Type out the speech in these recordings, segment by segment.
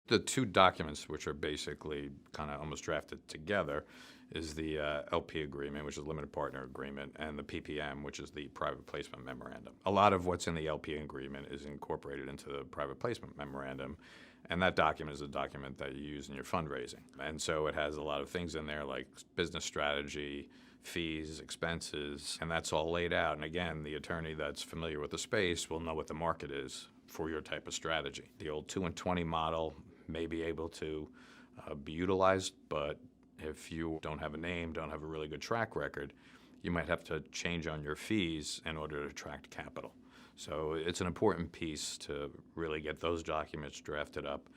The two documents, which are basically kind of almost drafted together, is the LP agreement, which is limited partner agreement, and the PPM, which is the private placement memorandum. A lot of what's in the LP agreement is incorporated into the private placement memorandum, and that document is a document that you use in your fundraising. And so it has a lot of things in there like business strategy, fees, expenses, and that's all laid out. And again, the attorney that's familiar with the space will know what the market is for your type of strategy. The old 2 and 20 model may be able to be utilized, but if you don't have a name, don't have a really good track record, you might have to change on your fees in order to attract capital. So it's an important piece to really get those documents drafted up,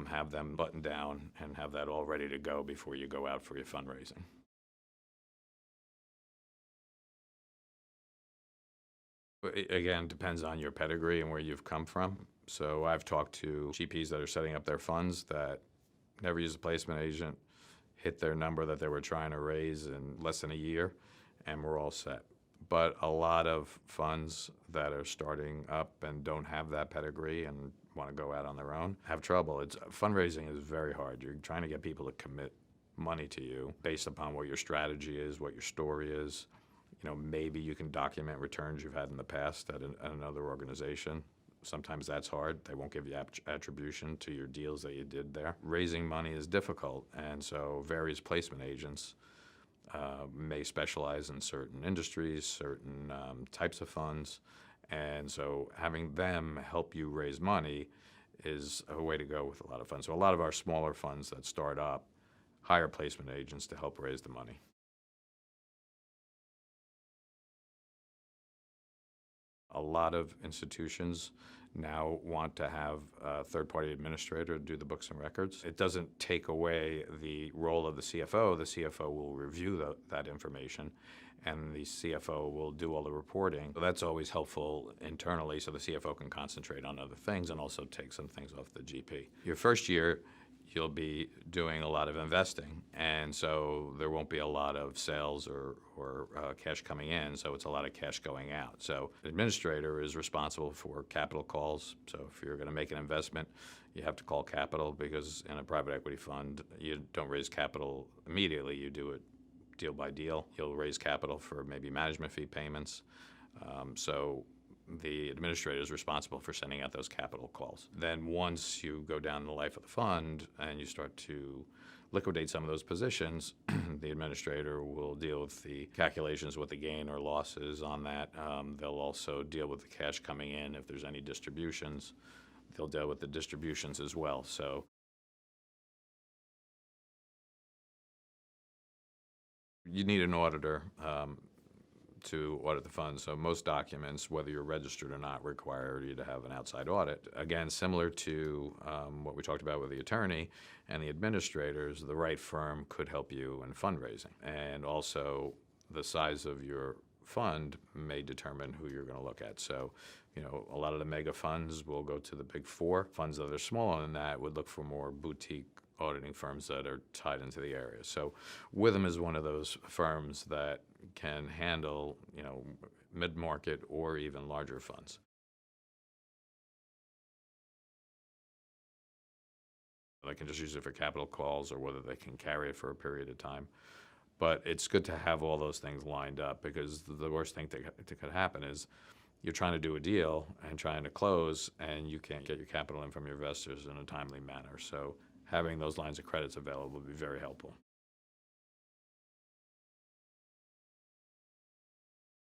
have them buttoned down, and have that all ready to go before you go out for your fundraising. Again, depends on your pedigree and where you've come from. So I've talked to GPs that are setting up their funds that never used a placement agent, hit their number that they were trying to raise in less than a year, and we're all set. But a lot of funds that are starting up and don't have that pedigree and want to go out on their own have trouble. Fundraising is very hard. You're trying to get people to commit money to you based upon what your strategy is, what your story is. Maybe you can document returns you've had in the past at another organization. Sometimes that's hard. They won't give you attribution to your deals that you did there. Raising money is difficult, and so various placement agents may specialize in certain industries, certain types of funds, and so having them help you raise money is a way to go with a lot of funds. So a lot of our smaller funds that start up hire placement agents to help raise the money. A lot of institutions now want to have a third-party administrator do the books and records. It doesn't take away the role of the CFO. The CFO will review that information, and the CFO will do all the reporting. So that's always helpful internally, so the CFO can concentrate on other things and also take some things off the GP. Your first year, you'll be doing a lot of investing, and so there won't be a lot of sales or cash coming in, so it's a lot of cash going out. So the administrator is responsible for capital calls. So if you're going to make an investment, you have to call capital, because in a private equity fund, you don't raise capital immediately. You do it deal by deal. You'll raise capital for maybe management fee payments. So the administrator is responsible for sending out those capital calls. Then once you go down the life of the fund and you start to liquidate some of those positions, the administrator will deal with the calculations, what the gain or loss is on that. They'll also deal with the cash coming in if there's any distributions. They'll deal with the distributions as well. So you need an auditor to audit the fund. So most documents, whether you're registered or not, require you to have an outside audit. Again, similar to what we talked about with the attorney and the administrators, the right firm could help you in fundraising. And also the size of your fund may determine who you're going to look at. So, a lot of the mega funds will go to the big four. Funds that are smaller than that would look for more boutique auditing firms that are tied into the area. So Withum is one of those firms that can handle, mid-market or even larger funds. They can just use it for capital calls, or whether they can carry it for a period of time. But it's good to have all those things lined up, because the worst thing that could happen is you're trying to do a deal and trying to close, and you can't get your capital in from your investors in a timely manner. So having those lines of credits available would be very helpful.